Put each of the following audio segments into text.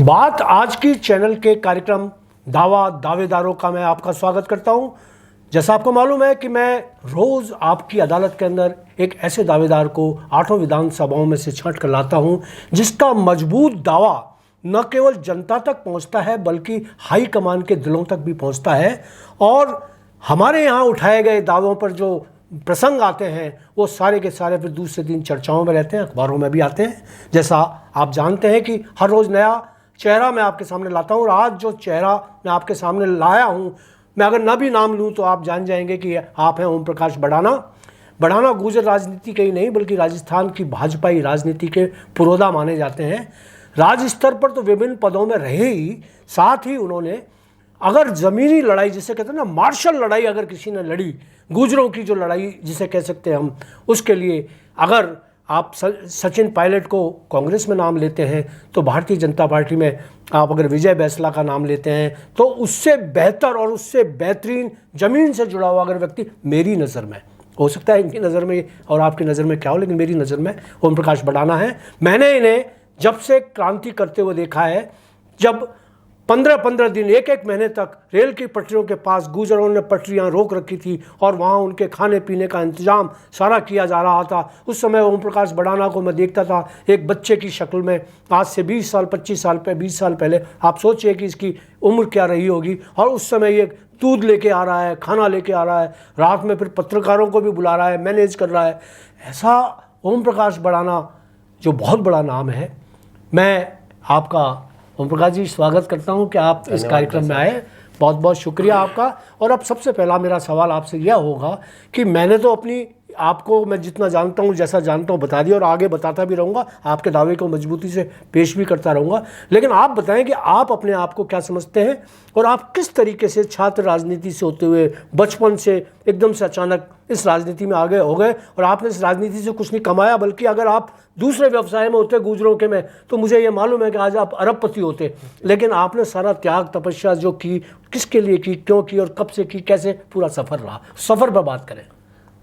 बात आज की चैनल के कार्यक्रम दावा दावेदारों का मैं आपका स्वागत करता हूं। जैसा आपको मालूम है कि मैं रोज़ आपकी अदालत के अंदर एक ऐसे दावेदार को 8 विधानसभाओं में से छांट कर लाता हूं जिसका मजबूत दावा न केवल जनता तक पहुंचता है बल्कि हाई कमान के दिलों तक भी पहुंचता है। और हमारे यहाँ उठाए गए दावों पर जो प्रसंग आते हैं वो सारे के सारे फिर दूसरे दिन चर्चाओं में रहते हैं, अखबारों में भी आते हैं। जैसा आप जानते हैं कि हर रोज़ नया चेहरा मैं आपके सामने लाता हूँ और आज जो चेहरा मैं आपके सामने लाया हूँ, मैं अगर न भी नाम लूँ तो आप जान जाएंगे कि आप हैं ओम प्रकाश बड़ाना गुर्जर राजनीति के ही नहीं बल्कि राजस्थान की भाजपाई राजनीति के पुरोधा माने जाते हैं। राज्य स्तर पर तो विभिन्न पदों में रहे ही, साथ ही उन्होंने अगर ज़मीनी लड़ाई जिसे कहते हैं ना, मार्शल लड़ाई अगर किसी ने लड़ी, गुजरों की जो लड़ाई जिसे कह सकते हैं हम, उसके लिए अगर आप सचिन पायलट को कांग्रेस में नाम लेते हैं तो भारतीय जनता पार्टी में आप अगर विजय बैसला का नाम लेते हैं तो उससे बेहतर और उससे बेहतरीन ज़मीन से जुड़ा हुआ अगर व्यक्ति मेरी नज़र में, हो सकता है इनकी नज़र में और आपकी नज़र में क्या हो, लेकिन मेरी नज़र में ओम प्रकाश बड़ाना है। मैंने इन्हें जब से क्रांति करते हुए देखा है, जब 15-15 दिन एक महीने तक रेल की पटरियों के पास गुजरों ने पटरियां रोक रखी थी और वहां उनके खाने पीने का इंतजाम सारा किया जा रहा था, उस समय ओम प्रकाश बड़ाना को मैं देखता था एक बच्चे की शक्ल में। आज से 20 साल 25 साल पे 20 साल पहले आप सोचिए कि इसकी उम्र क्या रही होगी। और उस समय ये दूध लेके आ रहा है, खाना लेके आ रहा है, रात में फिर पत्रकारों को भी बुला रहा है, मैनेज कर रहा है। ऐसा ओम प्रकाश बड़ाना जो बहुत बड़ा नाम है। मैं आपका ओम प्रकाश जी स्वागत करता हूं कि आप इस कार्यक्रम में आए, बहुत बहुत शुक्रिया आपका। और अब सबसे पहला मेरा सवाल आपसे यह होगा कि मैंने तो अपनी आपको मैं जितना जानता हूं, जैसा जानता हूं बता दिया और आगे बताता भी रहूँगा, आपके दावे को मजबूती से पेश भी करता रहूँगा। लेकिन आप बताएं कि आप अपने आप को क्या समझते हैं और आप किस तरीके से छात्र राजनीति से होते हुए बचपन से एकदम से अचानक इस राजनीति में आगे हो गए। और आपने इस राजनीति से कुछ नहीं कमाया, बल्कि अगर आप दूसरे व्यवसाय में होते गुजरों के में तो मुझे ये मालूम है कि आज आप अरबपति होते। लेकिन आपने सारा त्याग तपस्या जो की, किसके लिए की, क्यों की और कब से की, कैसे पूरा सफ़र रहा, सफ़र पर बात करें।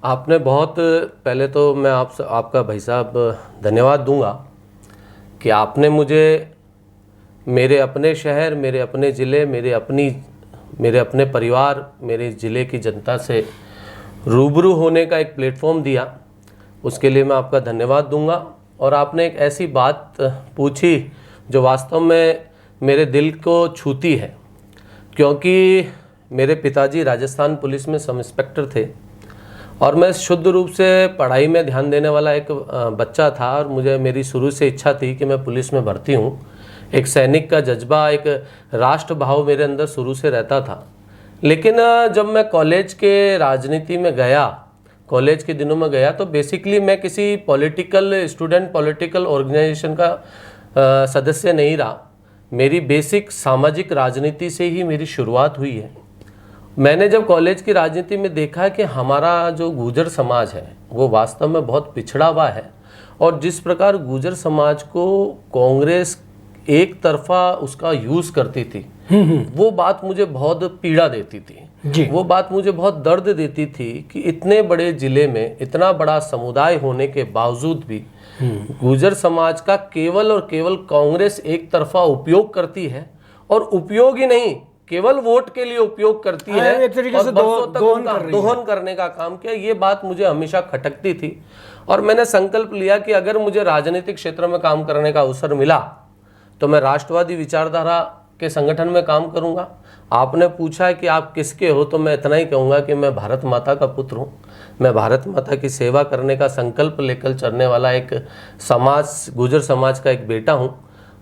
आपने बहुत पहले तो मैं आपका भाई साहब धन्यवाद दूंगा कि आपने मुझे मेरे अपने शहर, मेरे अपने ज़िले, मेरे अपने परिवार, मेरे ज़िले की जनता से रूबरू होने का एक प्लेटफॉर्म दिया। उसके लिए मैं आपका धन्यवाद दूंगा। और आपने एक ऐसी बात पूछी जो वास्तव में मेरे दिल को छूती है, क्योंकि मेरे पिताजी राजस्थान पुलिस में सब इंस्पेक्टर थे और मैं शुद्ध रूप से पढ़ाई में ध्यान देने वाला एक बच्चा था और मेरी शुरू से इच्छा थी कि मैं पुलिस में भर्ती हूँ। एक सैनिक का जज्बा, एक राष्ट्र भाव मेरे अंदर शुरू से रहता था। लेकिन जब मैं कॉलेज के राजनीति में गया, कॉलेज के दिनों में गया, तो बेसिकली मैं किसी पॉलिटिकल ऑर्गेनाइजेशन का सदस्य नहीं रहा। मेरी बेसिक सामाजिक राजनीति से ही मेरी शुरुआत हुई है। मैंने जब कॉलेज की राजनीति में देखा कि हमारा जो गुर्जर समाज है वो वास्तव में बहुत पिछड़ा हुआ है और जिस प्रकार गुर्जर समाज को कांग्रेस एक तरफा उसका यूज़ करती थी, वो बात मुझे बहुत पीड़ा देती थी। वो बात मुझे बहुत दर्द देती थी कि इतने बड़े ज़िले में इतना बड़ा समुदाय होने के बावजूद भी गुर्जर समाज का केवल और केवल कांग्रेस एक तरफा उपयोग करती है, और उपयोग ही नहीं, केवल वोट के लिए उपयोग करती है, एक तरीके से दोहन करने का काम किया। ये बात मुझे हमेशा खटकती थी और मैंने संकल्प लिया कि अगर मुझे राजनीतिक क्षेत्र में काम करने का अवसर मिला तो मैं राष्ट्रवादी विचारधारा के संगठन में काम करूंगा। आपने पूछा कि आप किसके हो, तो मैं इतना ही कहूँगा कि मैं भारत माता का पुत्र हूँ। मैं भारत माता की सेवा करने का संकल्प लेकर चलने वाला एक गुर्जर समाज का एक बेटा हूँ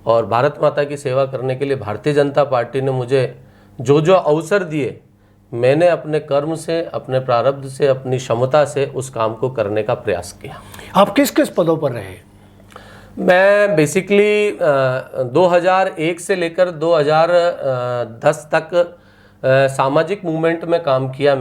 और भारत माता की सेवा करने के लिए भारतीय जनता पार्टी ने मुझे जो जो अवसर दिए, मैंने अपने कर्म से, अपने प्रारब्ध से, अपनी क्षमता से उस काम को करने का प्रयास किया। आप किस किस पदों पर रहे? मैं बेसिकली 2001 से लेकर 2010 तक सामाजिक मूवमेंट में काम किया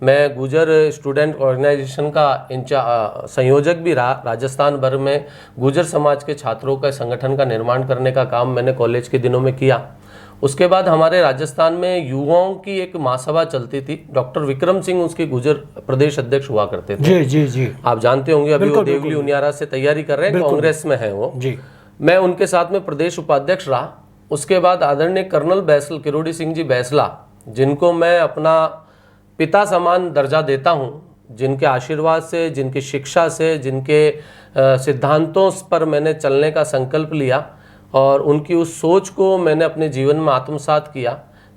मैं गुर्जर स्टूडेंट ऑर्गेनाइजेशन का संयोजक भी रहा। राजस्थान भर में गुर्जर समाज के छात्रों का संगठन का निर्माण करने का काम मैंने कॉलेज के दिनों में किया। उसके बाद हमारे राजस्थान में युवाओं की एक महासभा चलती थी। डॉक्टर विक्रम सिंह उसके गुर्जर प्रदेश अध्यक्ष हुआ करते थे। जी जी जी, आप जानते होंगे, अभी वो देवली उनियारा से तैयारी कर रहे हैं, कांग्रेस में है वो जी। मैं उनके साथ में प्रदेश उपाध्यक्ष रहा उसके बाद आदरणीय कर्नल बैसल किरोड़ी सिंह जी बैसला, जिनको मैं अपना पिता समान दर्जा देता हूँ, जिनके आशीर्वाद से, जिनकी शिक्षा से, जिनके सिद्धांतों पर मैंने चलने का संकल्प लिया और उनकी उस सोच को मैंने अपने जीवन में आत्मसात किया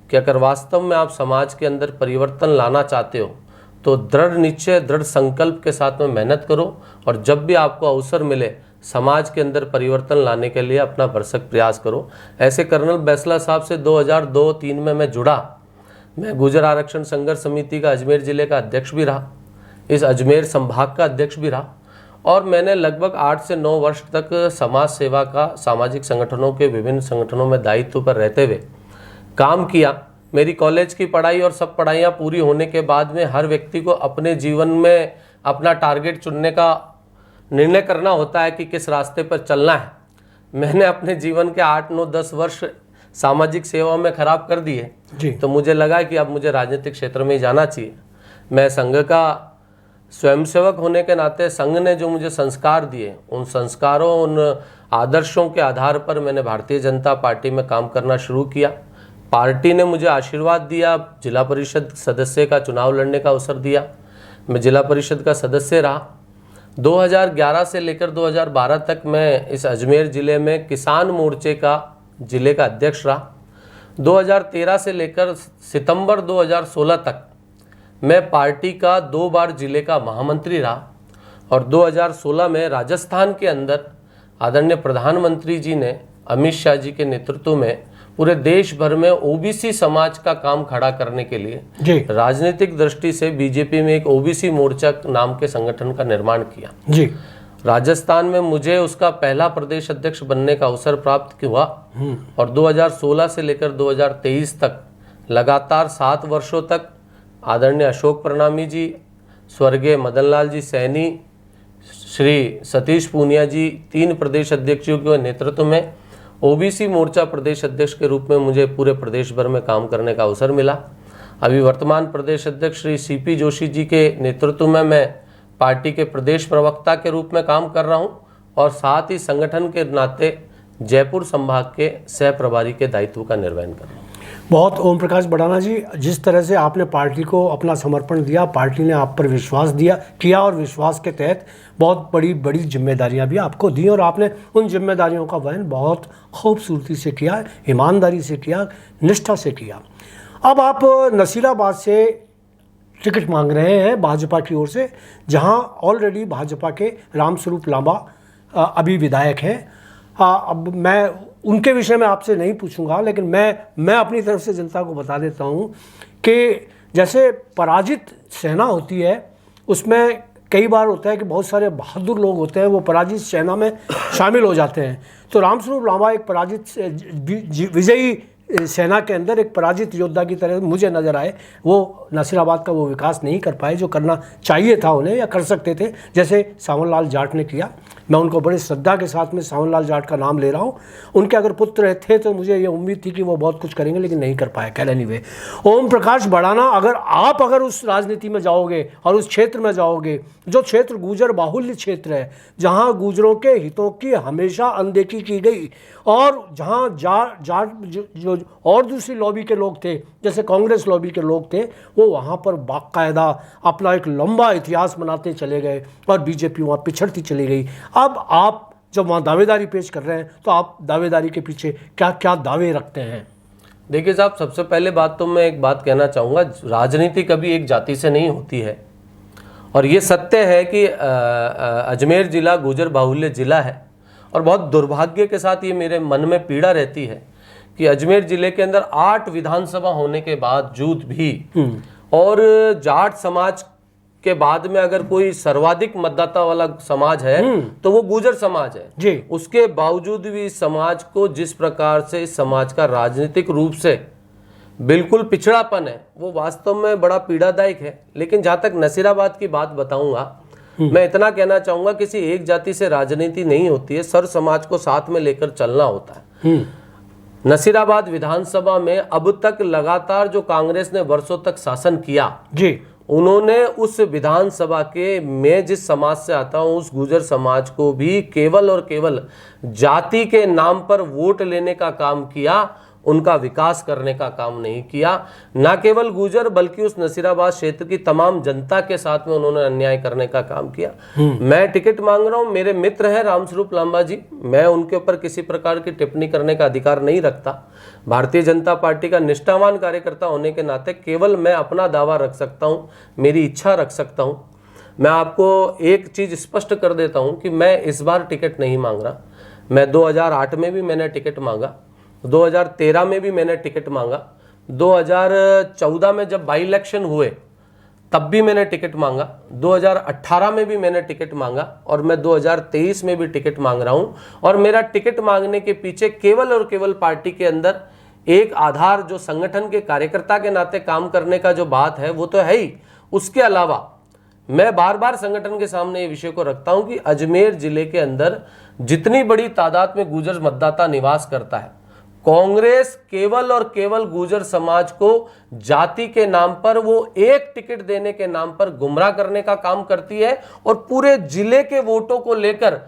कि अगर वास्तव में आप समाज के अंदर परिवर्तन लाना चाहते हो तो दृढ़ निश्चय, दृढ़ संकल्प के साथ में मेहनत करो और जब भी आपको अवसर मिले समाज के अंदर परिवर्तन लाने के लिए अपना भरसक प्रयास करो। ऐसे कर्नल बैसला साहब से 2002-03 में मैं जुड़ा। मैं गुर्जर आरक्षण संघर्ष समिति का अजमेर जिले का अध्यक्ष भी रहा, इस अजमेर संभाग का अध्यक्ष भी रहा और मैंने लगभग 8 से 9 वर्ष तक समाज सेवा का, सामाजिक संगठनों के विभिन्न संगठनों में दायित्व पर रहते हुए काम किया। मेरी कॉलेज की पढ़ाई और सब पढ़ाइयाँ पूरी होने के बाद में हर व्यक्ति को अपने जीवन में अपना टारगेट चुनने का निर्णय करना होता है कि किस रास्ते पर चलना है। मैंने अपने जीवन के 8, 9, 10 वर्ष सामाजिक सेवा में खराब कर दिए जी। तो मुझे लगा कि अब मुझे राजनीतिक क्षेत्र में ही जाना चाहिए। मैं संघ का स्वयंसेवक होने के नाते संघ ने जो मुझे संस्कार दिए, उन संस्कारों, उन आदर्शों के आधार पर मैंने भारतीय जनता पार्टी में काम करना शुरू किया। पार्टी ने मुझे आशीर्वाद दिया, जिला परिषद सदस्य का चुनाव लड़ने का अवसर दिया। मैं जिला परिषद का सदस्य रहा। 2011 से लेकर 2012 तक मैं इस अजमेर ज़िले में किसान मोर्चे का जिले का अध्यक्ष रहा। 2013 से लेकर सितंबर 2016 तक मैं पार्टी का 2 बार जिले का महामंत्री रहा और 2016 में राजस्थान के अंदर आदरणीय प्रधानमंत्री जी ने अमित शाह जी के नेतृत्व में पूरे देश भर में ओबीसी समाज का काम खड़ा करने के लिए राजनीतिक दृष्टि से बीजेपी में एक ओबीसी मोर्चा नाम के संगठन का निर्माण किया जी। राजस्थान में मुझे उसका पहला प्रदेश अध्यक्ष बनने का अवसर प्राप्त हुआ और 2016 से लेकर 2023 तक लगातार 7 वर्षों तक आदरणीय अशोक प्रणामी जी, स्वर्गीय मदन लाल जी सैनी, श्री सतीश पूनिया जी, 3 प्रदेश अध्यक्षों के नेतृत्व में ओबीसी मोर्चा प्रदेश अध्यक्ष के रूप में मुझे पूरे प्रदेश भर में काम करने का अवसर मिला। अभी वर्तमान प्रदेश अध्यक्ष श्री सीपी जोशी जी के नेतृत्व में मैं पार्टी के प्रदेश प्रवक्ता के रूप में काम कर रहा हूं और साथ ही संगठन के नाते जयपुर संभाग के सह प्रभारी के दायित्व का निर्वहन कर रहा हूं। बहुत ओम प्रकाश बड़ाना जी, जिस तरह से आपने पार्टी को अपना समर्पण दिया, पार्टी ने आप पर विश्वास किया और विश्वास के तहत बहुत बड़ी बड़ी जिम्मेदारियां भी आपको दी और आपने उन जिम्मेदारियों का वहन बहुत खूबसूरती से किया, ईमानदारी से किया, निष्ठा से किया। अब आप नसीराबाद से टिकट मांग रहे हैं भाजपा की ओर से, जहां ऑलरेडी भाजपा के रामस्वरूप लांबा अभी विधायक हैं। अब मैं उनके विषय में आपसे नहीं पूछूंगा, लेकिन मैं अपनी तरफ से जनता को बता देता हूं कि जैसे पराजित सेना होती है, उसमें कई बार होता है कि बहुत सारे बहादुर लोग होते हैं, वो पराजित सेना में शामिल हो जाते हैं। तो रामस्वरूप लांबा एक पराजित विजयी सेना के अंदर एक पराजित योद्धा की तरह मुझे नज़र आए। वो नसीराबाद का वो विकास नहीं कर पाए जो करना चाहिए था उन्हें या कर सकते थे, जैसे सावन लाल जाट ने किया। मैं उनको बड़ी श्रद्धा के साथ में सावन लाल जाट का नाम ले रहा हूँ। उनके अगर पुत्र थे तो मुझे ये उम्मीद थी कि वो बहुत कुछ करेंगे, लेकिन नहीं कर पाए। खैर एनीवे, ओम प्रकाश बड़ाना, अगर उस राजनीति में जाओगे और उस क्षेत्र में जाओगे, जो क्षेत्र गुर्जर बाहुल्य क्षेत्र है, जहाँ गुर्जरों के हितों की हमेशा अनदेखी की गई और जहाँ जाट जो और दूसरी लॉबी के लोग थे, जैसे कांग्रेस लॉबी के लोग थे, वो वहाँ पर बाकायदा अपना एक लंबा इतिहास बनाते चले गए और बीजेपी वहाँ पिछड़ती चली गई। अब आप जब वहाँ दावेदारी पेश कर रहे हैं तो आप दावेदारी के पीछे क्या क्या दावे रखते हैं? देखिए साहब, सबसे पहले बात तो मैं एक बात कहना चाहूँगा, राजनीति कभी एक जाति से नहीं होती है और ये सत्य है कि अजमेर ज़िला गुर्जर बाहुल्य ज़िला है और बहुत दुर्भाग्य के साथ ये मेरे मन में पीड़ा रहती है कि अजमेर ज़िले के अंदर 8 विधानसभा होने के बावजूद भी और जाट समाज के बाद में अगर कोई सर्वाधिक मतदाता वाला समाज है तो वो गुर्जर समाज है जी। उसके बावजूद भी इस समाज को जिस प्रकार से इस समाज का राजनीतिक रूप से बिल्कुल पिछड़ापन है, वो वास्तव में बड़ा पीड़ादायक है। लेकिन जहाँ तक नसीराबाद की बात बताऊंगा, मैं इतना कहना चाहूँगा, किसी एक जाति से राजनीति नहीं होती है, सर समाज को साथ में लेकर चलना होता है। नसीराबाद विधानसभा में अब तक लगातार जो कांग्रेस ने वर्षों तक शासन किया जी, उन्होंने उस विधानसभा के, मैं जिस समाज से आता हूं उस गुर्जर समाज को भी केवल और केवल जाति के नाम पर वोट लेने का काम किया, उनका विकास करने का काम नहीं किया। ना केवल गुर्जर बल्कि उस नसीराबाद क्षेत्र की तमाम जनता के साथ में उन्होंने अन्याय करने का काम किया। मैं टिकट मांग रहा हूं, मेरे मित्र हैं रामस्वरूप लांबा जी, मैं उनके ऊपर किसी प्रकार की टिप्पणी करने का अधिकार नहीं रखता। भारतीय जनता पार्टी का निष्ठावान कार्यकर्ता होने के नाते केवल मैं अपना दावा रख सकता हूं, मेरी इच्छा रख सकता हूं। मैं आपको एक चीज स्पष्ट कर देता हूं कि मैं इस बार टिकट नहीं मांग रहा। मैं 2008 में भी मैंने टिकट मांगा, 2013 में भी मैंने टिकट मांगा, 2014 में जब बाई इलेक्शन हुए तब भी मैंने टिकट मांगा, 2018 में भी मैंने टिकट मांगा और मैं 2023 में भी टिकट मांग रहा हूं। और मेरा टिकट मांगने के पीछे केवल और केवल पार्टी के अंदर एक आधार, जो संगठन के कार्यकर्ता के नाते काम करने का जो बात है वो तो है ही। उसके अलावा मैं बार बार संगठन के सामने ये विषय को रखता हूं कि अजमेर जिले के अंदर जितनी बड़ी तादाद में गुर्जर मतदाता निवास करता है, कांग्रेस केवल और केवल गुर्जर समाज को जाति के नाम पर, वो एक टिकट देने के नाम पर गुमराह करने का काम करती है और पूरे जिले के वोटों को लेकर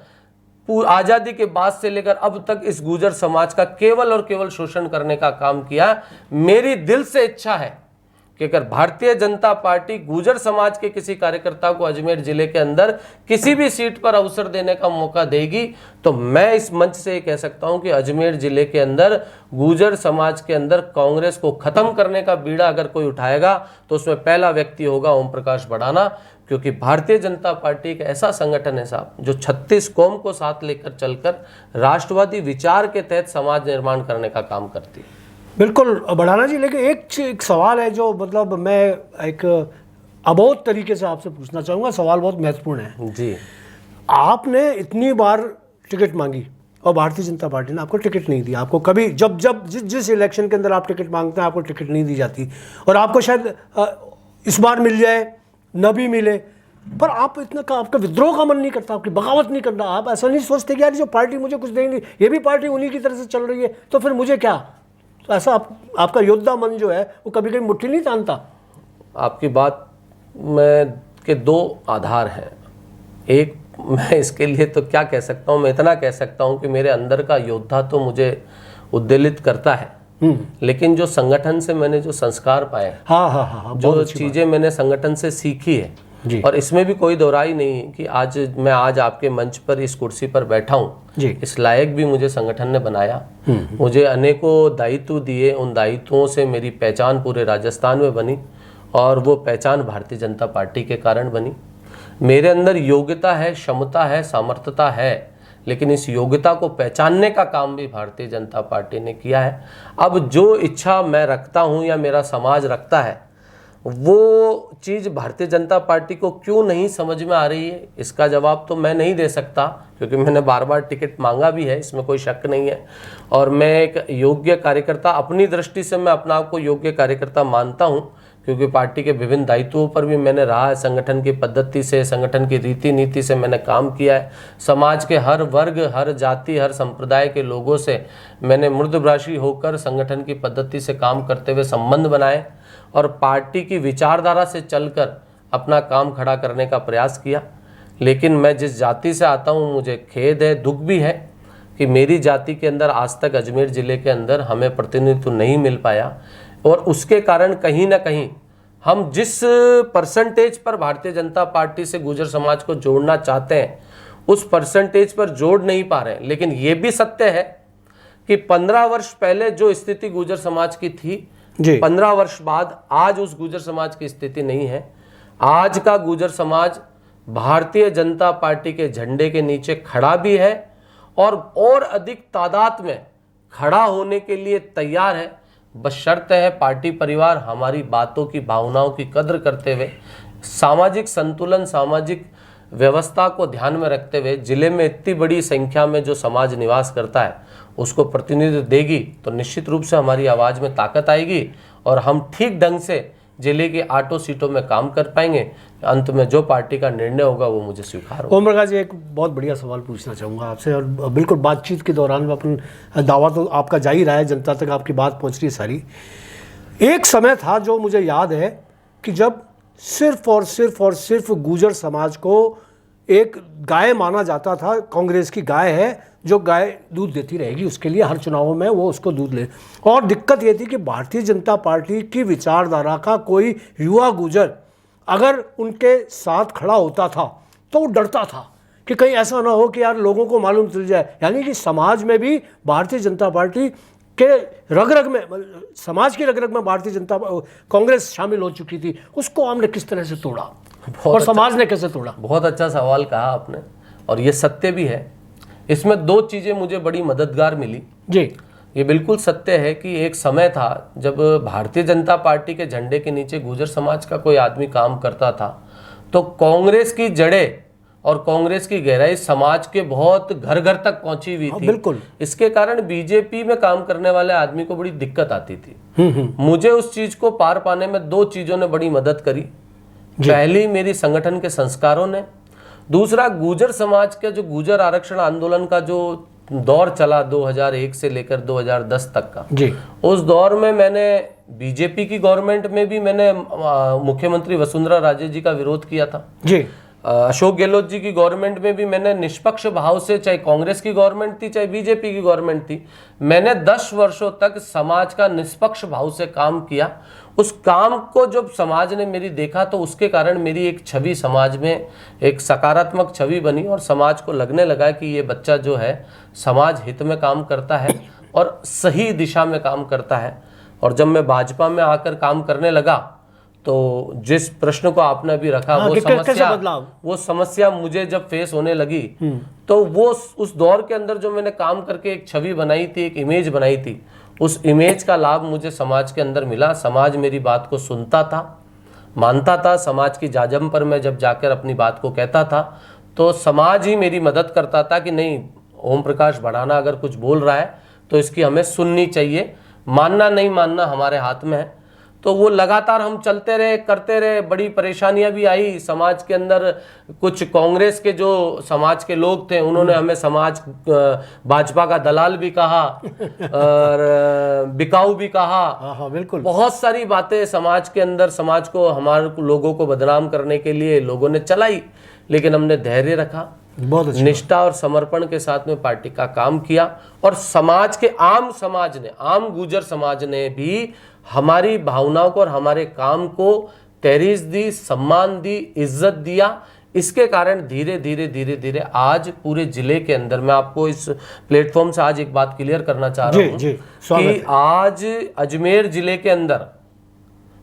आजादी के बाद से लेकर अब तक इस गुर्जर समाज का केवल और केवल शोषण करने का काम किया। मेरी दिल से इच्छा है कि अगर भारतीय जनता पार्टी गुर्जर समाज के किसी कार्यकर्ता को अजमेर जिले के अंदर किसी भी सीट पर अवसर देने का मौका देगी तो मैं इस मंच से कह सकता हूं कि अजमेर जिले के अंदर गुर्जर समाज के अंदर कांग्रेस को खत्म करने का बीड़ा अगर कोई उठाएगा तो उसमें पहला व्यक्ति होगा ओम प्रकाश भड़ाना। क्योंकि भारतीय जनता पार्टी एक ऐसा संगठन है साहब जो 36 कौम को साथ लेकर चलकर राष्ट्रवादी विचार के तहत समाज निर्माण करने का काम करती है। बिल्कुल बढ़ाना जी, लेकिन एक सवाल है जो मतलब मैं एक अबोध तरीके से आपसे पूछना चाहूँगा, सवाल बहुत महत्वपूर्ण है जी। आपने इतनी बार टिकट मांगी और भारतीय जनता पार्टी ने आपको टिकट नहीं दिया। आपको कभी जिस इलेक्शन के अंदर आप टिकट मांगते हैं आपको टिकट नहीं दी जाती और आपको शायद इस बार मिल जाए, न भी मिले, पर आप इतना का आपका विद्रोह का मन नहीं करता, आपकी बगावत नहीं करना, आप ऐसा नहीं सोचते कि यार जो पार्टी मुझे कुछ देंगी, ये भी पार्टी उन्हीं की तरह से चल रही है तो फिर मुझे क्या? तो ऐसा आपका योद्धा मन जो है वो कभी कभी मुट्ठी नहीं तानता? आपकी बात में के दो आधार हैं। एक, मैं इसके लिए तो क्या कह सकता हूँ, मैं इतना कह सकता हूँ कि मेरे अंदर का योद्धा तो मुझे उद्वेलित करता है, लेकिन जो संगठन से मैंने जो संस्कार पाए, जो चीजें मैंने संगठन से सीखी है जी। और इसमें भी कोई दोहराई नहीं है कि आज आपके मंच पर इस कुर्सी पर बैठा हूँ, इस लायक भी मुझे संगठन ने बनाया। मुझे अनेकों दायित्व दिए, उन दायित्वों से मेरी पहचान पूरे राजस्थान में बनी और वो पहचान भारतीय जनता पार्टी के कारण बनी। मेरे अंदर योग्यता है, क्षमता है, सामर्थ्यता है, लेकिन इस योग्यता को पहचानने का काम भी भारतीय जनता पार्टी ने किया है। अब जो इच्छा मैं रखता हूँ या मेरा समाज रखता है वो चीज़ भारतीय जनता पार्टी को क्यों नहीं समझ में आ रही है, इसका जवाब तो मैं नहीं दे सकता, क्योंकि मैंने बार बार टिकट मांगा भी है, इसमें कोई शक नहीं है। और मैं एक योग्य कार्यकर्ता, अपनी दृष्टि से मैं अपना आपको योग्य कार्यकर्ता मानता हूं, क्योंकि पार्टी के विभिन्न दायित्वों पर भी मैंने रहा है, संगठन की पद्धति से, संगठन की रीति नीति से मैंने काम किया है। समाज के हर वर्ग, हर जाति, हर संप्रदाय के लोगों से मैंने मृदभाषी होकर संगठन की पद्धति से काम करते हुए संबंध बनाए और पार्टी की विचारधारा से चलकर अपना काम खड़ा करने का प्रयास किया। लेकिन मैं जिस जाति से आता हूँ, मुझे खेद है, दुख भी है कि मेरी जाति के अंदर आज तक अजमेर ज़िले के अंदर हमें प्रतिनिधित्व नहीं मिल पाया और उसके कारण कहीं ना कहीं हम जिस परसेंटेज पर भारतीय जनता पार्टी से गुर्जर समाज को जोड़ना चाहते हैं उस परसेंटेज पर जोड़ नहीं पा रहे हैं। लेकिन ये भी सत्य है कि 15 वर्ष पहले जो स्थिति गुर्जर समाज की थी, 15 वर्ष बाद आज उस गुर्जर समाज की स्थिति नहीं है। आज का गुर्जर समाज भारतीय जनता पार्टी के झंडे के नीचे खड़ा भी है और अधिक तादाद में खड़ा होने के लिए तैयार है। बस शर्त है पार्टी परिवार हमारी बातों की, भावनाओं की कद्र करते हुए, सामाजिक संतुलन, सामाजिक व्यवस्था को ध्यान में रखते हुए जिले में इतनी बड़ी संख्या में जो समाज निवास करता है उसको प्रतिनिधित्व देगी तो निश्चित रूप से हमारी आवाज़ में ताकत आएगी और हम ठीक ढंग से जिले के 8 सीटों में काम कर पाएंगे। अंत में जो पार्टी का निर्णय होगा वो मुझे स्वीकार होगा। ओम प्रकाश जी, एक बहुत बढ़िया सवाल पूछना चाहूँगा आपसे और बिल्कुल बातचीत के दौरान में अपना दावा तो आपका जा ही रहा है, जनता तक आपकी बात पहुँच रही है सारी। एक समय था जो मुझे याद है कि जब सिर्फ और सिर्फ गुर्जर समाज को एक गाय माना जाता था। कांग्रेस की गाय है, जो गाय दूध देती रहेगी, उसके लिए हर चुनावों में वो उसको दूध ले। और दिक्कत ये थी कि भारतीय जनता पार्टी की विचारधारा का कोई युवा गुर्जर अगर उनके साथ खड़ा होता था तो वो डरता था कि कहीं ऐसा ना हो कि यार लोगों को मालूम चल जाए। यानी कि समाज में भी भारतीय जनता पार्टी के रग-रग में, समाज की रग-रग में भारतीय जनता कांग्रेस शामिल हो चुकी थी। उसको हमने किस तरह से तोड़ा और समाज ने कैसे तोड़ा? बहुत अच्छा सवाल कहा आपने, और ये सत्य भी है। इसमें दो चीज़ें मुझे बड़ी मददगार मिली जी। ये बिल्कुल सत्य है कि एक समय था जब भारतीय जनता पार्टी के झंडे के नीचे गुर्जर समाज का कोई आदमी काम करता था तो कांग्रेस की जड़ें और कांग्रेस की गहराई समाज के बहुत घर घर तक पहुंची हुई थी। बिल्कुल। इसके कारण बीजेपी में काम करने वाले आदमी को बड़ी दिक्कत आती थी। मुझे उस चीज को पार पाने में दो चीजों ने बड़ी मदद करी। पहली मेरी संगठन के संस्कारों ने, दूसरा गुर्जर समाज के जो गुर्जर आरक्षण आंदोलन का जो दौर चला 2001 से लेकर 2010 तक का जी। उस दौर में मैंने बीजेपी की गवर्नमेंट में भी मैंने मुख्यमंत्री वसुंधरा राजे जी का विरोध किया था जी। अशोक गहलोत जी की गवर्नमेंट में भी मैंने निष्पक्ष भाव से, चाहे कांग्रेस की गवर्नमेंट थी चाहे बीजेपी की गवर्नमेंट थी, मैंने 10 वर्षों तक समाज का निष्पक्ष भाव से काम किया। उस काम को जब समाज ने मेरी देखा तो उसके कारण मेरी एक छवि समाज में, एक सकारात्मक छवि बनी और समाज को लगने लगा कि ये बच्चा जो है समाज हित में काम करता है और सही दिशा में काम करता है। और जब मैं भाजपा में आकर काम करने लगा तो जिस प्रश्न को आपने अभी रखा, वो समस्या मुझे जब फेस होने लगी तो वो उस दौर के अंदर जो मैंने काम करके एक छवि बनाई थी, एक इमेज बनाई थी, उस इमेज का लाभ मुझे समाज के अंदर मिला। समाज मेरी बात को सुनता था, मानता था। समाज की जाजम पर मैं जब जाकर अपनी बात को कहता था तो समाज ही मेरी मदद करता था कि नहीं, ओम प्रकाश भड़ाना अगर कुछ बोल रहा है तो इसकी हमें सुननी चाहिए, मानना नहीं मानना हमारे हाथ में है। तो वो लगातार हम चलते रहे, करते रहे। बड़ी परेशानियां भी आई समाज के अंदर। कुछ कांग्रेस के जो समाज के लोग थे उन्होंने हमें समाज भाजपा का दलाल भी कहा और बिकाऊ भी कहा। हाँ, बिल्कुल। बहुत सारी बातें समाज के अंदर, समाज को, हमारे लोगों को बदनाम करने के लिए लोगों ने चलाई, लेकिन हमने धैर्य रखा, बहुत निष्ठा और समर्पण के साथ में पार्टी का काम किया। और समाज के आम समाज ने, आम गुर्जर समाज ने भी हमारी भावनाओं को और हमारे काम को तहरीर दी, सम्मान दी, इज्जत दिया। इसके कारण धीरे धीरे धीरे धीरे आज पूरे जिले के अंदर, मैं आपको इस प्लेटफॉर्म से आज एक बात क्लियर करना चाह रहा हूं कि आज अजमेर जिले के अंदर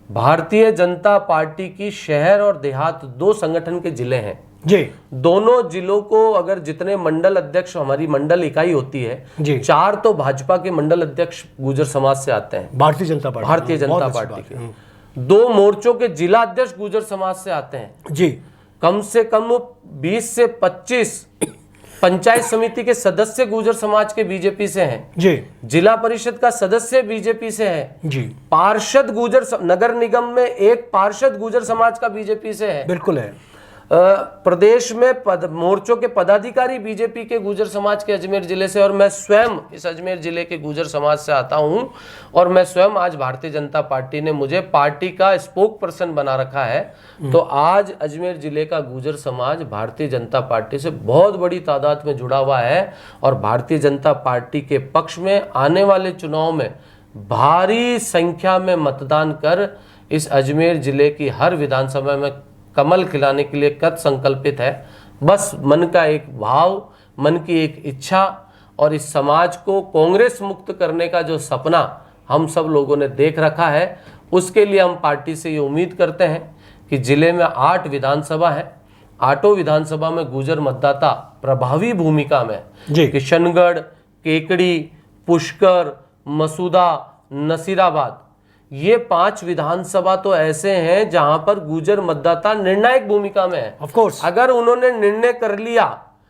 भारतीय जनता पार्टी की शहर और देहात दो संगठन के जिले हैं जी। दोनों जिलों को अगर जितने मंडल अध्यक्ष, हमारी मंडल इकाई होती है जी, 4 तो भाजपा के मंडल अध्यक्ष गुर्जर समाज से आते हैं, भारतीय जनता पार्टी के 2 मोर्चों के जिला अध्यक्ष गुर्जर समाज से आते हैं जी। कम से कम 20 से 25 पंचायत समिति के सदस्य गुर्जर समाज के बीजेपी से हैं जी। जिला परिषद का सदस्य बीजेपी से है जी। पार्षद गुर्जर, नगर निगम में एक पार्षद गुर्जर समाज का बीजेपी से है। बिल्कुल है। प्रदेश में मोर्चों के पदाधिकारी बीजेपी के गुर्जर समाज के अजमेर जिले से, और मैं स्वयं इस अजमेर जिले के गुर्जर समाज से आता हूं। और मैं स्वयं, आज भारतीय जनता पार्टी ने मुझे पार्टी का स्पोक पर्सन बना रखा है। तो आज अजमेर जिले का गुर्जर समाज भारतीय जनता पार्टी से बहुत बड़ी तादाद में जुड़ा हुआ है और भारतीय जनता पार्टी के पक्ष में आने वाले चुनाव में भारी संख्या में मतदान कर इस अजमेर जिले की हर विधानसभा में कमल खिलाने के लिए कृत संकल्पित है। बस मन का एक भाव, मन की एक इच्छा और इस समाज को कांग्रेस मुक्त करने का जो सपना हम सब लोगों ने देख रखा है, उसके लिए हम पार्टी से ये उम्मीद करते हैं कि जिले में 8 विधानसभा है, 8 विधानसभा में गुर्जर मतदाता प्रभावी भूमिका में, किशनगढ़, केकड़ी, पुष्कर, मसूदा, नसीराबाद, ये 5 विधानसभा तो ऐसे हैं जहां पर गुर्जर मतदाता निर्णायक भूमिका में है। ऑफ कोर्स, अगर उन्होंने निर्णय कर लिया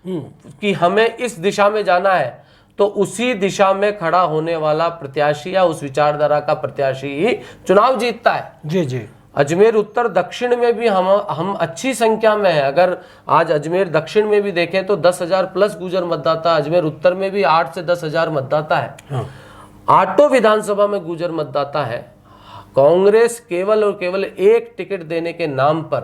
कि हमें इस दिशा में जाना है तो उसी दिशा में खड़ा होने वाला प्रत्याशी या उस विचारधारा का प्रत्याशी ही चुनाव जीतता है। जी जी। अजमेर उत्तर दक्षिण में भी हम अच्छी संख्या में है। अगर आज अजमेर दक्षिण में भी देखें तो 10,000 प्लस गुर्जर मतदाता, अजमेर उत्तर में भी 8 से 10,000 मतदाता है। 8 विधानसभा में गुर्जर मतदाता है। कांग्रेस केवल और केवल एक टिकट देने के नाम पर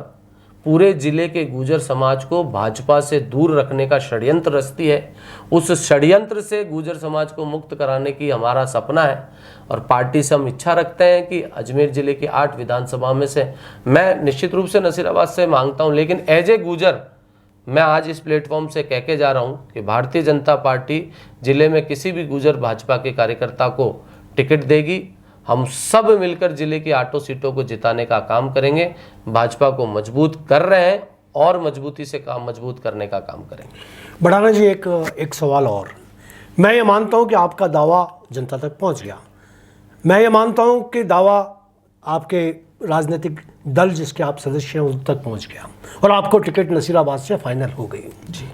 पूरे जिले के गुर्जर समाज को भाजपा से दूर रखने का षड्यंत्र रचती है। उस षड्यंत्र से गुर्जर समाज को मुक्त कराने की हमारा सपना है और पार्टी से हम इच्छा रखते हैं कि अजमेर जिले की 8 विधानसभा में से मैं निश्चित रूप से नसीराबाद से मांगता हूं, लेकिन एज ए गुर्जर मैं आज इस प्लेटफॉर्म से कह के जा रहा हूं कि भारतीय जनता पार्टी जिले में किसी भी गुर्जर भाजपा के कार्यकर्ता को टिकट देगी। हम सब मिलकर जिले की 8 सीटों को जिताने का काम करेंगे। भाजपा को मजबूत कर रहे हैं और मजबूती से काम मजबूत करने का काम करेंगे। बढ़ाना जी, एक सवाल और। मैं ये मानता हूं कि आपका दावा जनता तक पहुंच गया। मैं ये मानता हूं कि दावा आपके राजनीतिक दल जिसके आप सदस्य हैं उन तक पहुंच गया और आपको टिकट नसीराबाद से फाइनल हो गई।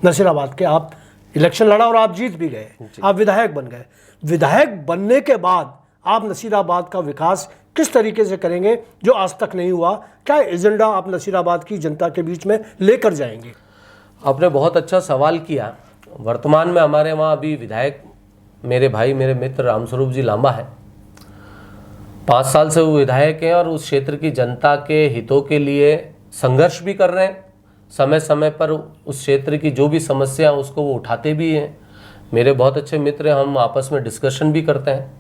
नसीराबाद के आप इलेक्शन लड़ा और आप जीत भी गए, आप विधायक बन गए। विधायक बनने के बाद आप नसीराबाद का विकास किस तरीके से करेंगे जो आज तक नहीं हुआ? क्या एजेंडा आप नसीराबाद की जनता के बीच में लेकर जाएंगे? आपने बहुत अच्छा सवाल किया। वर्तमान में हमारे वहाँ अभी विधायक मेरे भाई मेरे मित्र रामस्वरूप जी लांबा है। 5 साल से वो विधायक हैं और उस क्षेत्र की जनता के हितों के लिए संघर्ष भी कर रहे हैं। समय समय पर उस क्षेत्र की जो भी समस्या है उसको वो उठाते भी हैं। मेरे बहुत अच्छे मित्र हैं, हम आपस में डिस्कशन भी करते हैं।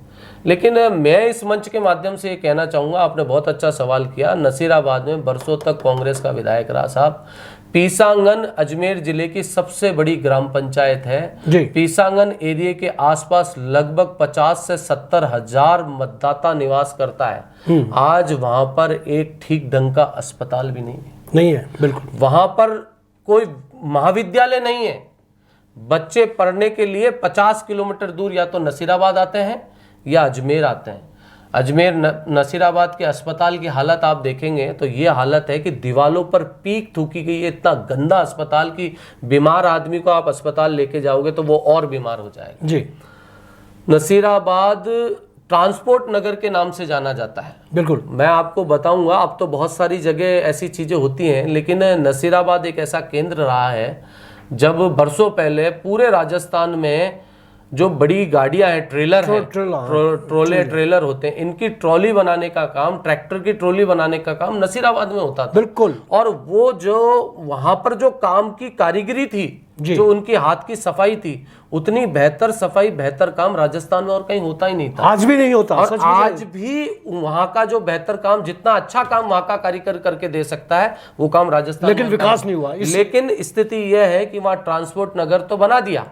लेकिन मैं इस मंच के माध्यम से ये कहना चाहूँगा, आपने बहुत अच्छा सवाल किया। नसीराबाद में बरसों तक कांग्रेस का विधायक रहा साहब। पीसांगन अजमेर जिले की सबसे बड़ी ग्राम पंचायत है। पीसांगन एरिया के आसपास लगभग 50 से 70 हजार मतदाता निवास करता है। आज वहां पर एक ठीक ढंग का अस्पताल भी नहीं है। बिल्कुल। वहां पर कोई महाविद्यालय नहीं है। बच्चे पढ़ने के लिए 50 किलोमीटर दूर या तो नसीराबाद आते हैं या अजमेर आते हैं। अजमेर नसीराबाद के अस्पताल की हालत आप देखेंगे तो ये हालत है कि दीवालों पर पीक थूकी गई है। इतना गंदा अस्पताल की बीमार आदमी को आप अस्पताल लेके जाओगे तो वो और बीमार हो जाएगा जी। नसीराबाद ट्रांसपोर्ट नगर के नाम से जाना जाता है। बिल्कुल। मैं आपको बताऊंगा, अब तो बहुत सारी जगह ऐसी चीजें होती हैं, लेकिन नसीराबाद एक ऐसा केंद्र रहा है जब बरसों पहले पूरे राजस्थान में जो बड़ी गाड़ियां हैं, ट्रेलर हैं, ट्रेलर होते हैं, इनकी ट्रॉली बनाने का काम, ट्रैक्टर की ट्रॉली बनाने का काम नसीराबाद में होता था। बिल्कुल। और वो जो वहां पर जो काम की कारीगरी थी, जो उनकी हाथ की सफाई थी, उतनी बेहतर सफाई बेहतर काम राजस्थान में और कहीं होता ही नहीं था। आज भी नहीं होता। और आज भी वहां का जो बेहतर काम, जितना अच्छा काम वहां का कारीगर करके दे सकता है, वो काम राजस्थान में, लेकिन विकास नहीं हुआ। लेकिन स्थिति यह है कि वहां ट्रांसपोर्ट नगर तो बना दिया,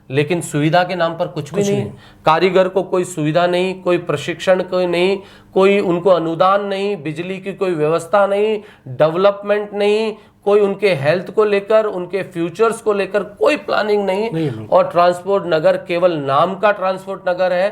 लेकिन सुविधा के नाम पर कुछ भी नहीं। कारीगर को कोई सुविधा नहीं, कोई प्रशिक्षण कोई नहीं, कोई उनको अनुदान नहीं, बिजली की कोई व्यवस्था नहीं, डेवलपमेंट नहीं, कोई उनके हेल्थ को लेकर, उनके फ्यूचर्स को लेकर कोई प्लानिंग नहीं। और ट्रांसपोर्ट नगर केवल नाम का ट्रांसपोर्ट नगर है,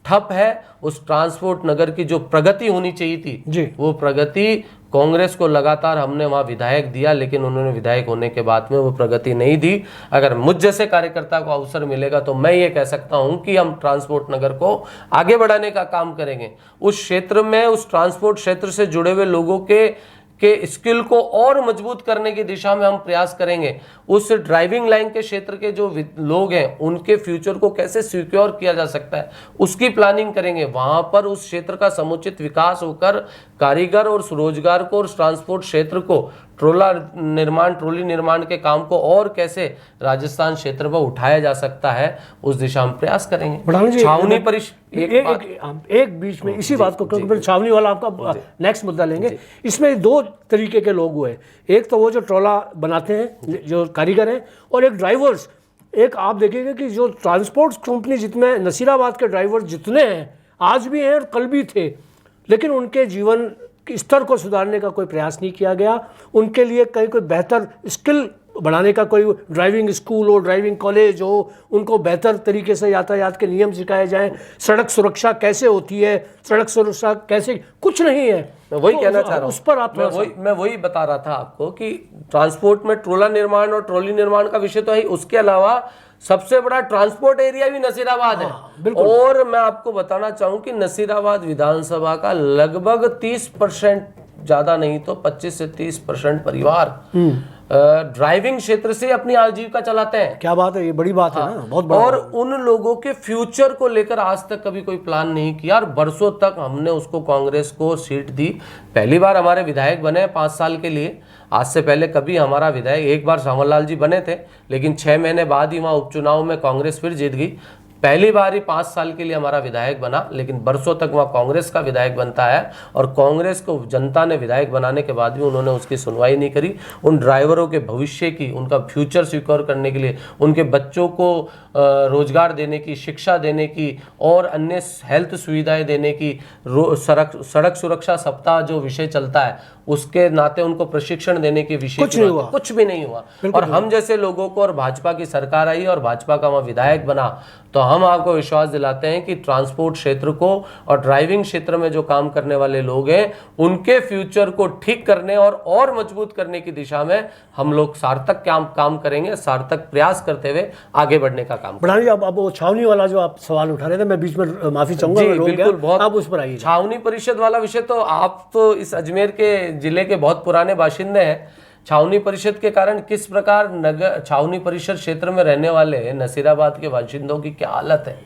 ठप है। उस ट्रांसपोर्ट नगर की जो प्रगति होनी चाहिए थी, वो प्रगति कांग्रेस को लगातार हमने वहां विधायक दिया, लेकिन उन्होंने विधायक होने के बाद में वो प्रगति नहीं दी। अगर मुझ जैसे कार्यकर्ता को अवसर मिलेगा तो मैं ये कह सकता हूं कि हम ट्रांसपोर्ट नगर को आगे बढ़ाने का काम करेंगे। उस क्षेत्र में, उस ट्रांसपोर्ट क्षेत्र से जुड़े हुए लोगों के स्किल को और मजबूत करने की दिशा में हम प्रयास करेंगे। उस ड्राइविंग लाइन के क्षेत्र के जो लोग हैं, उनके फ्यूचर को कैसे सिक्योर किया जा सकता है, उसकी प्लानिंग करेंगे। वहां पर उस क्षेत्र का समुचित विकास होकर कारीगर और रोजगार को और ट्रांसपोर्ट क्षेत्र को, ट्रॉली निर्माण के काम को और कैसे राजस्थान क्षेत्र पर उठाया जा सकता है, उस दिशा में प्रयास करेंगे। छावनी पर एक बीच में इसी बात को, क्योंकि फिर छावनी वाला आपका नेक्स्ट मुद्दा लेंगे। इसमें 2 तरीके के लोग हुए। एक तो वो जो ट्रॉला बनाते हैं, जो कारीगर हैं, और एक ड्राइवर्स। एक आप देखिएगा कि जो ट्रांसपोर्ट कंपनी जितने, नसीराबाद के ड्राइवर जितने हैं, आज भी हैं और कल भी थे, लेकिन उनके जीवन स्तर को सुधारने का कोई प्रयास नहीं किया गया। उनके लिए कहीं कोई बेहतर स्किल बढ़ाने का कोई ड्राइविंग स्कूल हो, ड्राइविंग कॉलेज हो, उनको बेहतर तरीके से यातायात के नियम सिखाए जाएं, सड़क सुरक्षा कैसे होती है, सड़क सुरक्षा कैसे, कुछ नहीं है। मैं वही कहना चाह रहा हूँ, उस पर आप मैं वही बता रहा था आपको कि ट्रांसपोर्ट में ट्रोला निर्माण और ट्रॉली निर्माण का विषय तो है, उसके अलावा सबसे बड़ा ट्रांसपोर्ट एरिया भी नसीराबाद है। और मैं आपको बताना चाहूं कि नसीराबाद विधानसभा का लगभग 30%, ज्यादा नहीं तो 25 से 30% परिवार ड्राइविंग क्षेत्र से अपनी आजीविका चलाते हैं। क्या बात है, ये बड़ी बात है ना, बहुत बड़ा। और उन लोगों के फ्यूचर को लेकर आज तक कभी कोई प्लान नहीं किया और बरसों तक हमने उसको, कांग्रेस को सीट दी। पहली बार हमारे विधायक बने 5 साल के लिए। आज से पहले कभी हमारा विधायक, एक बार सावरलाल जी बने थे, लेकिन 6 महीने बाद ही वहाँ उपचुनाव में कांग्रेस फिर जीत गई। पहली बार ही 5 साल के लिए हमारा विधायक बना, लेकिन बरसों तक वहाँ कांग्रेस का विधायक बनता है और कांग्रेस को जनता ने विधायक बनाने के बाद भी उन्होंने उसकी सुनवाई नहीं करी। उन ड्राइवरों के भविष्य की, उनका फ्यूचर सिक्योर करने के लिए, उनके बच्चों को रोजगार देने की, शिक्षा देने की और अन्य हेल्थ सुविधाएं देने की, सड़क सुरक्षा सप्ताह जो विषय चलता है उसके नाते उनको प्रशिक्षण देने के विषय कुछ भी नहीं हुआ। और हम जैसे लोगों को, और भाजपा की सरकार आई और भाजपा का वहाँ विधायक बना, तो हम आपको विश्वास दिलाते हैं कि ट्रांसपोर्ट क्षेत्र को और ड्राइविंग क्षेत्र में जो काम करने वाले लोग हैं उनके फ्यूचर को ठीक करने और मजबूत करने की दिशा में हम लोग सार्थक काम करेंगे, सार्थक प्रयास करते हुए आगे बढ़ने का काम। प्रधान जी, अब वो छावनी वाला जो आप सवाल उठा रहे थे, मैं बीच में माफी चाहूंगा, बिल्कुल, बहुत आप उस पर आइए। छावनी परिषद वाला विषय, तो आप तो इस अजमेर के जिले के बहुत पुराने बाशिंदे हैं। छावनी परिषद के कारण किस प्रकार नगर छावनी परिषद क्षेत्र में रहने वाले नसीराबाद के बाशिंदों की क्या हालत है,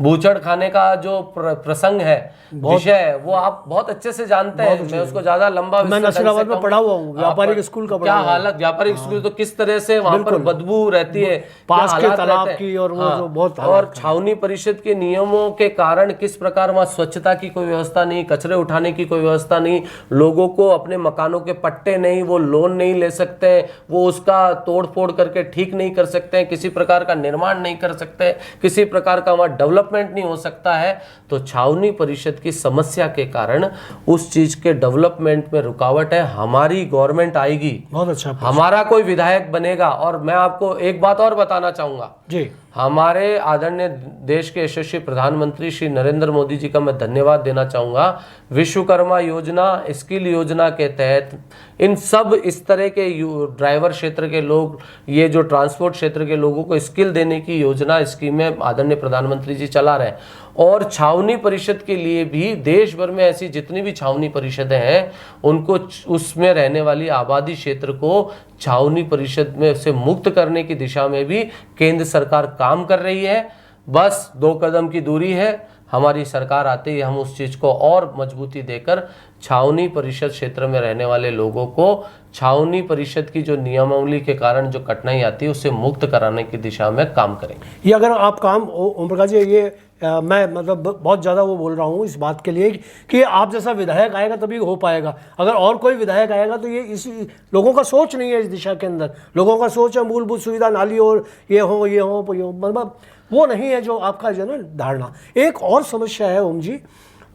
बूचड़ खाने का जो प्रसंग है, विषय है, वो आप बहुत अच्छे से जानते हैं। मैं उसको ज्यादा लंबा, मैं नसीराबाद में पढ़ा हुआ हूँ, व्यापारिक स्कूल का क्या हालत, व्यापारिक स्कूल तो किस तरह से वहां पर बदबू रहती है, पास के तालाब की, और वो जो बहुत, और छावनी परिषद के नियमों के कारण किस प्रकार वहां स्वच्छता की कोई व्यवस्था नहीं, कचरे उठाने की कोई व्यवस्था नहीं, लोगों को अपने मकानों के पट्टे नहीं, वो लोन नहीं ले सकते, वो उसका तोड़ फोड़ करके ठीक नहीं कर सकते, किसी प्रकार का निर्माण नहीं कर सकते, किसी प्रकार का वहां डेवलपमेंट नहीं हो सकता है। तो छावनी परिषद की समस्या के कारण उस चीज के डेवलपमेंट में रुकावट है। हमारी गवर्नमेंट आएगी, बहुत अच्छा, हमारा कोई विधायक बनेगा। और मैं आपको एक बात और बताना चाहूंगा जी, हमारे आदरणीय देश के यशस्वी प्रधानमंत्री श्री नरेंद्र मोदी जी का मैं धन्यवाद देना चाहूँगा। विश्वकर्मा योजना, स्किल योजना के तहत इन सब इस तरह के ड्राइवर क्षेत्र के लोग, ये जो ट्रांसपोर्ट क्षेत्र के लोगों को स्किल देने की योजना, स्कीमें आदरणीय प्रधानमंत्री जी चला रहे हैं। और छावनी परिषद के लिए भी देश भर में ऐसी जितनी भी छावनी परिषदें हैं उनको, उसमें रहने वाली आबादी क्षेत्र को छावनी परिषद में से मुक्त करने की दिशा में भी केंद्र सरकार काम कर रही है। बस 2 कदम की दूरी है, हमारी सरकार आते ही हम उस चीज़ को और मजबूती देकर छावनी परिषद क्षेत्र में रहने वाले लोगों को छावनी परिषद की जो नियमावली के कारण जो कठिनाई आती है उससे मुक्त कराने की दिशा में काम करेंगे। ये अगर आप काम, ओम प्रकाश जी, ये मैं मतलब बहुत ज़्यादा वो बोल रहा हूँ इस बात के लिए कि आप जैसा विधायक आएगा तभी हो पाएगा। अगर और कोई विधायक आएगा तो ये इसी लोगों का सोच नहीं है इस दिशा के अंदर। लोगों का सोच है मूलभूत सुविधा, नाली और ये हो, मतलब वो नहीं है जो आपका जो है ना धारणा। एक और समस्या है ओम जी,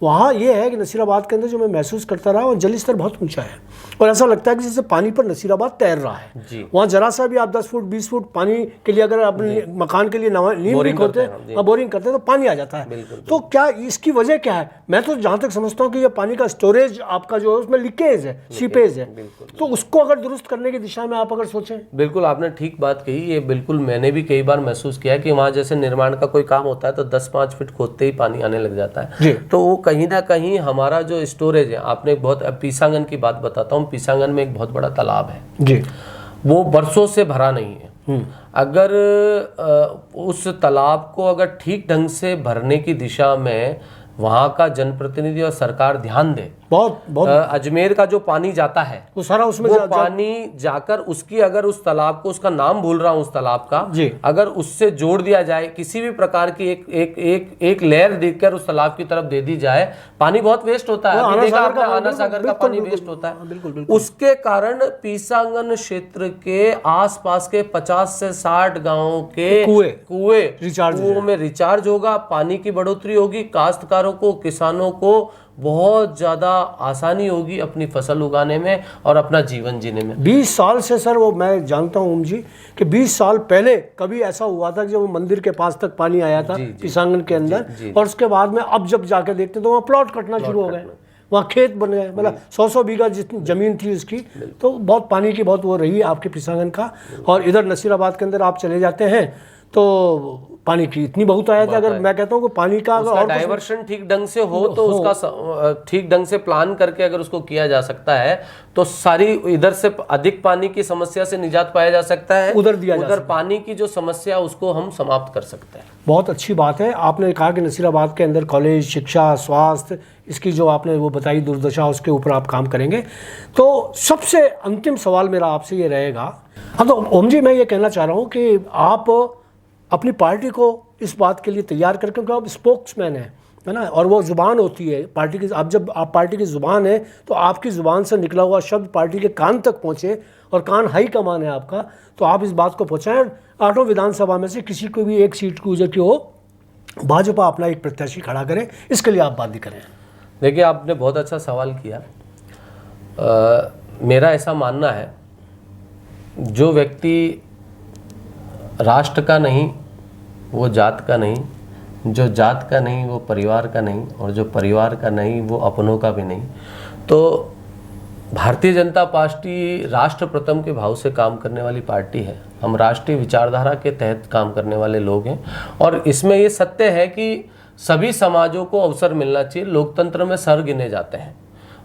वहाँ ये है कि नसीराबाद के अंदर जो मैं महसूस करता रहा, वहाँ जल स्तर बहुत ऊंचा है और ऐसा लगता है कि जैसे पानी पर नसीराबाद तैर रहा है। वहाँ जरा सा भी आप 10 फुट 20 फुट पानी के लिए अगर अपने मकान के लिए नींव भी खोदते हैं, बोरिंग करते हैं तो पानी आ जाता है। तो क्या इसकी वजह क्या है? मैं तो जहाँ तक समझता हूँ कि ये पानी का स्टोरेज आपका जो है उसमें लीकेज है, सीपेज है, तो उसको अगर दुरुस्त करने की दिशा में आप अगर सोचें। बिल्कुल आपने ठीक बात कही। ये बिल्कुल मैंने भी कई बार महसूस किया कि वहाँ जैसे निर्माण का कोई काम होता है तो 10-5 फीट खोदते ही पानी आने लग जाता है। तो वो कहीं ना कहीं हमारा जो स्टोरेज है, आपने बहुत, पीसांगन की बात बताता हूँ, पीसांगन में एक बहुत बड़ा तालाब है जी, वो बरसों से भरा नहीं है। अगर उस तालाब को अगर ठीक ढंग से भरने की दिशा में वहाँ का जनप्रतिनिधि और सरकार ध्यान दे, बहुत अजमेर का जो पानी जाता है वो सारा उसमें पानी जाकर उसकी, अगर उस तालाब को, उसका नाम भूल रहा हूँ उस तालाब का, अगर उससे जोड़ दिया जाए, किसी भी प्रकार की एक लेयर देखकर उस तालाब की तरफ दे दी जाए, पानी बहुत वेस्ट होता है। आना सागर का पानी वेस्ट होता है। उसके कारण पीसांगन क्षेत्र के आसपास के 50 से 60 गाँवों के कुएं में रिचार्ज होगा, पानी की बढ़ोतरी होगी, काश्तकारों को, किसानों को बहुत ज़्यादा आसानी होगी अपनी फसल उगाने में और अपना जीवन जीने में। 20 साल से सर, वो मैं जानता हूँ ओम जी कि 20 साल पहले कभी ऐसा हुआ था कि जब वो मंदिर के पास तक पानी आया था पीसांगन के अंदर, और उसके बाद में अब जब जाके देखते तो वहाँ प्लॉट कटना शुरू हो गए, वहाँ खेत बन गए, मतलब 100 बीघा जितनी जमीन थी उसकी। तो बहुत पानी की बहुत वो रही आपके पीसांगन का। और इधर नसीराबाद के अंदर आप चले जाते हैं तो पानी की इतनी बहुत आया था। अगर मैं कहता हूँ कि पानी का अगर उसका और डाइवर्शन ठीक ढंग से हो तो उसका ठीक ढंग से प्लान करके अगर उसको किया जा सकता है तो सारी इधर से अधिक पानी की समस्या से निजात पाया जा सकता है, उधर पानी की जो समस्या उसको हम समाप्त कर सकते हैं। बहुत अच्छी बात है। आपने कहा कि नसीराबाद के अंदर कॉलेज, शिक्षा, स्वास्थ्य, इसकी जो आपने वो बताई दुर्दशा, उसके ऊपर आप काम करेंगे। तो सबसे अंतिम सवाल मेरा आपसे ये रहेगा, हाँ, तो ओम जी मैं ये कहना चाह रहा हूँ कि आप अपनी पार्टी को इस बात के लिए तैयार करके, क्योंकि आप स्पोक्समैन है ना, और वो ज़ुबान होती है पार्टी की। आप जब आप पार्टी की ज़ुबान है तो आपकी ज़ुबान से निकला हुआ शब्द पार्टी के कान तक पहुँचे, और कान हाई कमान है आपका, तो आप इस बात को पहुँचाएं। 8 विधानसभा में से किसी को भी एक सीट की गुजर की हो, भाजपा अपना एक प्रत्याशी खड़ा करे, इसके लिए आप बात भी करें। देखिए, आपने बहुत अच्छा सवाल किया। मेरा ऐसा मानना है, जो व्यक्ति राष्ट्र का नहीं वो जात का नहीं, जो जात का नहीं वो परिवार का नहीं, और जो परिवार का नहीं वो अपनों का भी नहीं, तो भारतीय जनता पार्टी राष्ट्र प्रथम के भाव से काम करने वाली पार्टी है। हम राष्ट्रीय विचारधारा के तहत काम करने वाले लोग हैं, और इसमें ये सत्य है कि सभी समाजों को अवसर मिलना चाहिए। लोकतंत्र में सर गिने जाते हैं,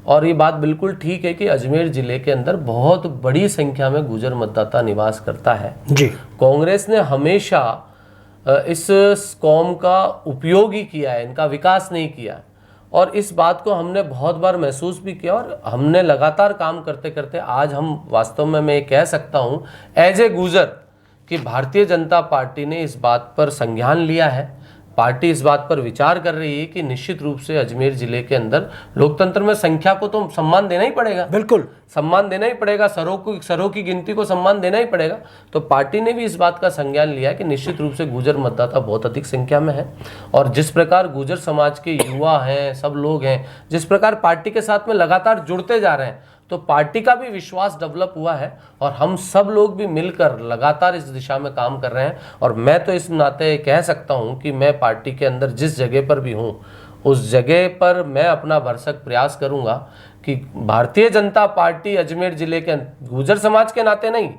और ये बात बिल्कुल ठीक है कि अजमेर जिले के अंदर बहुत बड़ी संख्या में गुर्जर मतदाता निवास करता है जी। कांग्रेस ने हमेशा इस कौम का उपयोग ही किया है, इनका विकास नहीं किया, और इस बात को हमने बहुत बार महसूस भी किया, और हमने लगातार काम करते करते आज हम वास्तव में मैं ये कह सकता हूँ एज ए गुजर कि भारतीय जनता पार्टी ने इस बात पर संज्ञान लिया है। पार्टी इस बात पर विचार कर रही है कि निश्चित रूप से अजमेर जिले के अंदर लोकतंत्र में संख्या को तो सम्मान देना ही पड़ेगा, बिल्कुल सम्मान देना ही पड़ेगा, सरों की गिनती को सम्मान देना ही पड़ेगा। तो पार्टी ने भी इस बात का संज्ञान लिया है कि निश्चित रूप से गुर्जर मतदाता बहुत अधिक संख्या में है, और जिस प्रकार गुर्जर समाज के युवा हैं, सब लोग हैं, जिस प्रकार पार्टी के साथ में लगातार जुड़ते जा रहे हैं, तो पार्टी का भी विश्वास डेवलप हुआ है, और हम सब लोग भी मिलकर लगातार इस दिशा में काम कर रहे हैं। और मैं तो इस नाते कह सकता हूं कि मैं पार्टी के अंदर जिस जगह पर भी हूं, उस जगह पर मैं अपना भरसक प्रयास करूंगा कि भारतीय जनता पार्टी अजमेर जिले के गुर्जर समाज के नाते नहीं,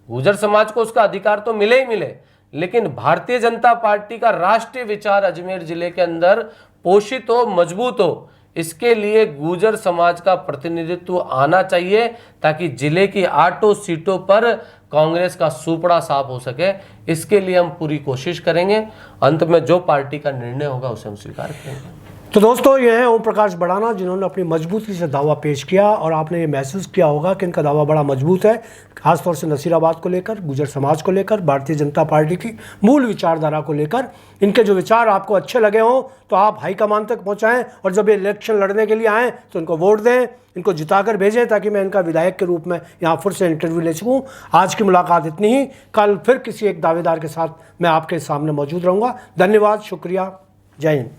गुर्जर समाज को उसका अधिकार तो मिले ही मिले, लेकिन भारतीय जनता पार्टी का राष्ट्रीय विचार अजमेर जिले के अंदर पोषित हो, मजबूत हो, इसके लिए गुर्जर समाज का प्रतिनिधित्व आना चाहिए, ताकि जिले की 8 सीटों पर कांग्रेस का सुपड़ा साफ हो सके। इसके लिए हम पूरी कोशिश करेंगे। अंत में जो पार्टी का निर्णय होगा उसे हम स्वीकार करेंगे। तो दोस्तों, ये हैं ओम प्रकाश बड़ाना, जिन्होंने अपनी मजबूती से दावा पेश किया, और आपने ये महसूस किया होगा कि इनका दावा बड़ा मजबूत है, खासतौर से नसीराबाद को लेकर, गुर्जर समाज को लेकर, भारतीय जनता पार्टी की मूल विचारधारा को लेकर। इनके जो विचार आपको अच्छे लगे हों तो आप हाईकमान तक पहुंचाएं, और जब ये इलेक्शन लड़ने के लिए आएँ तो इनको वोट दें, इनको जिताकर भेजें, ताकि मैं इनका विधायक के रूप में यहाँ फिर से इंटरव्यू ले सकूँ। आज की मुलाकात इतनी ही, कल फिर किसी एक दावेदार के साथ मैं आपके सामने मौजूद रहूँगा। धन्यवाद, शुक्रिया, जय हिंद।